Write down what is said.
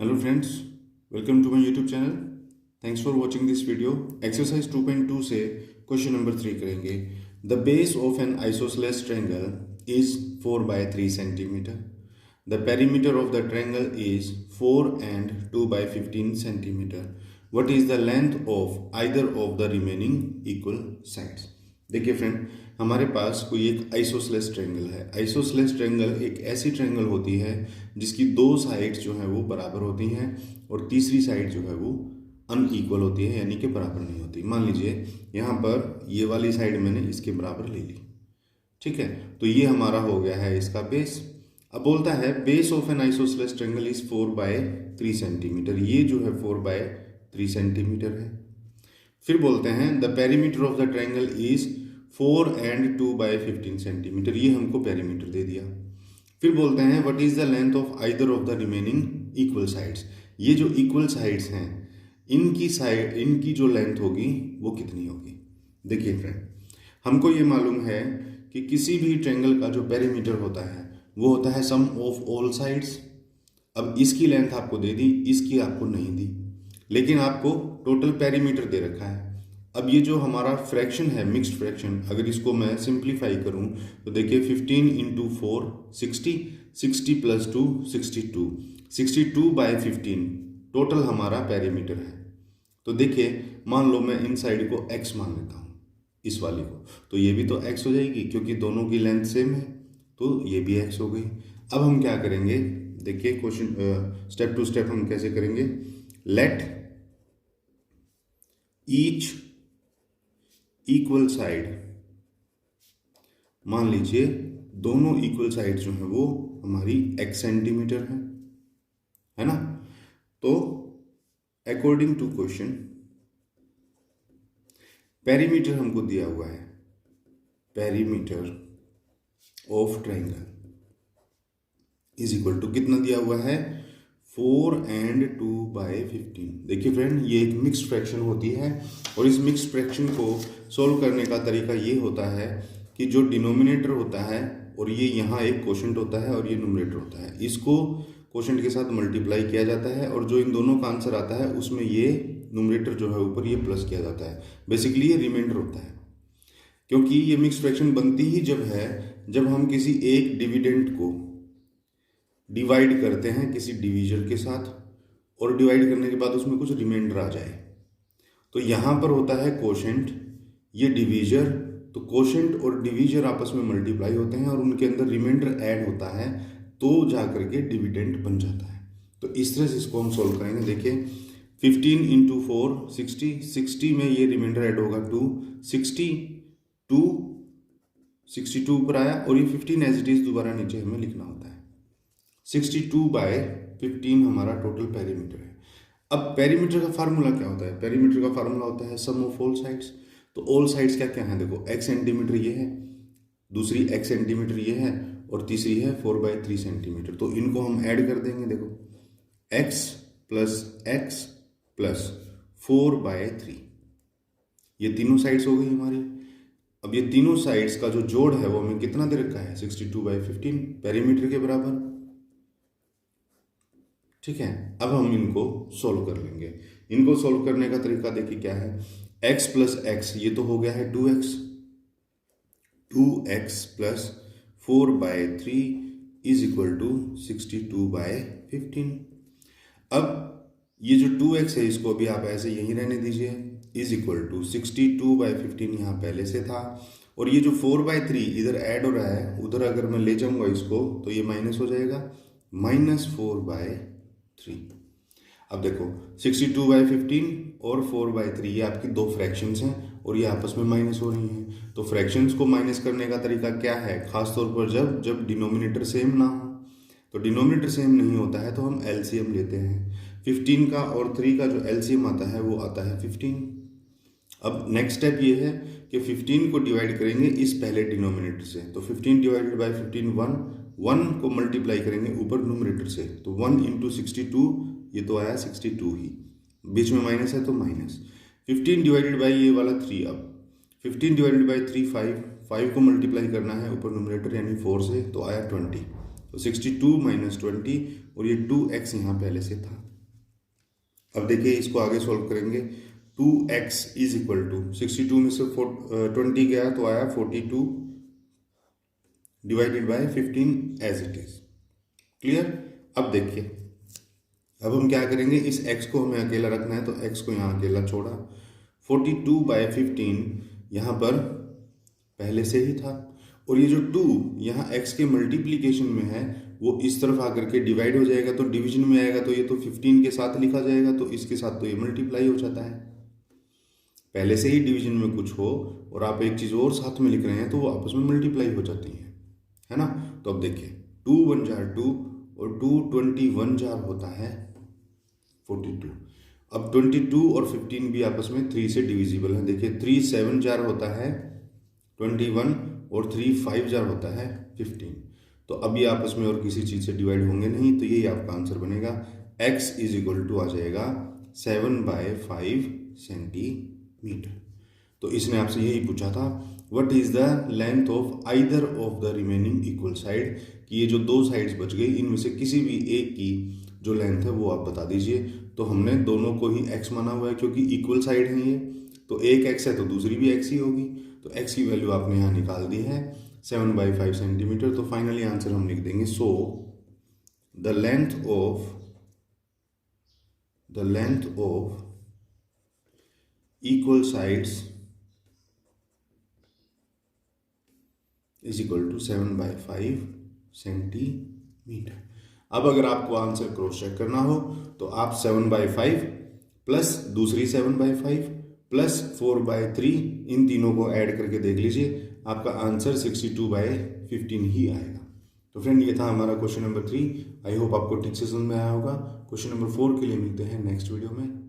Hello friends, welcome to my YouTube channel. Thanks for watching this video. Exercise 2.2 से question number 3 करेंगे. The base of an isosceles triangle is 4 by 3 centimeter. The perimeter of the triangle is 4 and 2 by 15 centimeter. What is the length of either of the remaining equal sides? देखिए friend, हमारे पास कोई एक isosceles triangle है. Isosceles triangle एक ऐसी triangle होती है जिसकी दो साइड्स जो है वो बराबर होती हैं और तीसरी साइड जो है वो अनइक्वल होती है, यानी कि बराबर नहीं होती. मान लीजिए यहाँ पर ये वाली साइड मैंने इसके बराबर ले ली, ठीक है, तो ये हमारा हो गया है इसका बेस. अब बोलता है base of an isosceles triangle is 4 by 3 centimetre. ये जो है 4 बाय 3 सेंटीमीटर है. फिर बोलते हैं the perimeter of the triangle is 4 and 2 by 15 centimetre. ये हमको पेरीमीटर दे दिया. फिर बोलते हैं what is the length of either of the remaining equal sides. ये जो इक्वल साइड्स हैं इनकी जो लेंथ होगी वो कितनी होगी. देखिए फ्रेंड, हमको ये मालूम है कि किसी भी ट्रायंगल का जो पेरीमीटर होता है वो होता है सम ऑफ ऑल साइड्स. अब इसकी लेंथ आपको दे दी, इसकी आपको नहीं दी, लेकिन आपको टोटल पेरीमीटर दे रखा है. अब ये जो हमारा फ्रैक्शन है, मिक्स्ड फ्रैक्शन, अगर इसको मैं सिंप्लीफाई करूं तो देखिए 15 इंटू 4 60, 60 प्लस 2 62, 62 बाय 15 टोटल हमारा पेरीमीटर है. तो देखिए मान लो मैं इन साइड को x मान लेता हूँ, इस वाली को, तो ये भी तो x हो जाएगी क्योंकि दोनों की लेंथ सेम है, तो ये भी x हो गई. अब हम क्या करेंगे, देखिए क्वेश्चन स्टेप टू स्टेप हम कैसे करेंगे. लेट ईच इक्वल साइड, मान लीजिए दोनों इक्वल साइड जो है वो हमारी x सेंटीमीटर है ना. तो अकॉर्डिंग टू क्वेश्चन पेरीमीटर हमको दिया हुआ है, perimeter of triangle is equal to कितना दिया हुआ है 4 एंड 2 बाय 15. देखिए फ्रेंड, ये एक मिक्स्ड फ्रैक्शन होती है और इस मिक्स्ड फ्रैक्शन को सॉल्व करने का तरीका ये होता है कि जो डिनोमिनेटर होता है और ये यहाँ एक कोशेंट होता है और ये न्यूमरेटर होता है, इसको कोशेंट के साथ मल्टीप्लाई किया जाता है और जो इन दोनों का आंसर आता है उसमें ये न्यूमरेटर जो है ऊपर ये प्लस किया जाता है. बेसिकली ये रिमाइंडर होता है, क्योंकि ये मिक्स्ड फ्रैक्शन बनती ही जब हम किसी एक डिविडेंड को डिवाइड करते हैं किसी डिवीजर के साथ और डिवाइड करने के बाद उसमें कुछ रिमाइंडर आ जाए. तो यहाँ पर होता है कोशेंट, ये डिवीजर, तो कोशेंट और डिवीजर आपस में मल्टीप्लाई होते हैं और उनके अंदर रिमाइंडर ऐड होता है, तो जा करके डिविडेंड बन जाता है. तो इस तरह से इसको हम सोल्व करेंगे. देखिए 15 इंटू 4 60, 60 में ये रिमाइंडर ऐड होगा 2, 62 62 ऊपर आया और ये 15 एज इट इज दोबारा नीचे हमें लिखना होता है. 62 बाय 15 हमारा टोटल पेरीमीटर है. अब पेरीमीटर का फार्मूला क्या होता है, पेरीमीटर का फार्मूला होता है सम ऑफ ऑल साइड्स. तो ऑल साइड्स क्या क्या है, देखो x सेंटीमीटर ये है, दूसरी x सेंटीमीटर ये है और तीसरी है 4 बाय 3 सेंटीमीटर. तो इनको हम ऐड कर देंगे. देखो x प्लस 4 बाय 3, ये तीनों साइड्स हो गई हमारी. अब ये तीनों साइड्स का जो जोड़ है वो हमें कितना दे रखा है 62 बाय 15 पेरीमीटर के बराबर, ठीक है. अब हम इनको सोल्व कर लेंगे. इनको सोल्व करने का तरीका देखिए क्या है. x प्लस एक्स, ये तो हो गया है 2x plus 4 by 3 is equal to 62 by 15. अब ये जो 2x है इसको भी आप ऐसे यहीं रहने दीजिए, इज इक्वल टू 62 बाय 15 यहाँ पहले से था और ये जो 4 बाय 3 इधर ऐड हो रहा है, उधर अगर मैं ले जाऊंगा इसको तो ये माइनस हो जाएगा, -4 बाय 3. अब देखो 62 बाय 15 और 4 बाय 3 ये आपकी दो फ्रैक्शंस हैं और ये आपस में माइनस हो रही हैं. तो फ्रैक्शंस को माइनस करने का तरीका क्या है, खासतौर पर जब डिनोमिनेटर सेम ना हो. तो डिनोमिनेटर सेम नहीं होता है तो हम एलसीएम लेते हैं. 15 का और 3 का जो एलसीएम आता है वो आता है 15. अब नेक्स्ट स्टेप ये है कि 15 को डिवाइड करेंगे इस पहले डिनोमिनेटर से, तो 15 डिवाइडेड बाय 15 1 को मल्टीप्लाई करेंगे ऊपर न्यूमरेटर से, तो 1 इंटू 62, ये तो आया 62 ही, बीच में माइनस है तो माइनस. 15 डिवाइडेड बाय ये वाला 3, अब 15 डिवाइडेड बाय 3 5 को मल्टीप्लाई करना है ऊपर न्यूमरेटर यानी 4 से, तो आया 20. तो 62 माइनस 20 और ये 2x यहाँ पहले से था। अब देखिए इसको आगे सॉल्व करेंगे। 2x इज इक्वल टू 62 में से 20 गया तो आया 42 divided by 15 as it is. Clear. अब देखिए, अब हम क्या करेंगे, इस x को हमें अकेला रखना है तो x को यहाँ अकेला छोड़ा। 42/15 यहाँ पर पहले से ही था, और ये जो 2 यहाँ x के मल्टीप्लीकेशन में है वो इस तरफ आकर के डिवाइड हो जाएगा, तो डिवीजन में आएगा तो ये तो 15 के साथ लिखा जाएगा, तो इसके साथ तो ये मल्टीप्लाई हो जाता है। पहले से ही डिवीजन में कुछ हो और आप एक चीज़ और साथ में लिख रहे हैं तो वो आपस में मल्टीप्लाई हो जाती है ना। तो अब देखिए 2 1 जार 2 और 2 21 जार होता है 42। अब 22 और 15 भी आपस में 3 से डिविजिबल है। देखिए 3 7 जार होता है 21 और 3 5 जार होता है 15। तो अब ये आपस में और किसी चीज़ से डिवाइड होंगे नहीं, तो यही आपका आंसर बनेगा। x इज इक्वल टू आ जाएगा 7/5 सेंटीमीटर। तो इसने आपसे यही पूछा था what is the length of either of the remaining equal side, कि ये जो दो साइड्स बच गई इनमें से किसी भी एक की जो लेंथ है वो आप बता दीजिए। तो हमने दोनों को ही x माना हुआ है क्योंकि इक्वल साइड है ये, तो एक x है तो दूसरी भी x ही होगी, तो x की वैल्यू आपने यहाँ निकाल दी है 7/5 सेंटीमीटर। तो फाइनली आंसर हम लिख देंगे so the length of equal sides is equal to 7/5 centimetre. अब अगर आपको आंसर क्रॉस चेक करना हो तो आप 7/5 प्लस दूसरी 7/5 प्लस 4/3 इन तीनों को ऐड करके देख लीजिए, आपका आंसर 62/15 ही आएगा। तो फ्रेंड ये था हमारा क्वेश्चन नंबर 3। आई होप आपको ठीक से समझ में आया होगा। क्वेश्चन नंबर 4 के लिए मिलते हैं नेक्स्ट वीडियो में।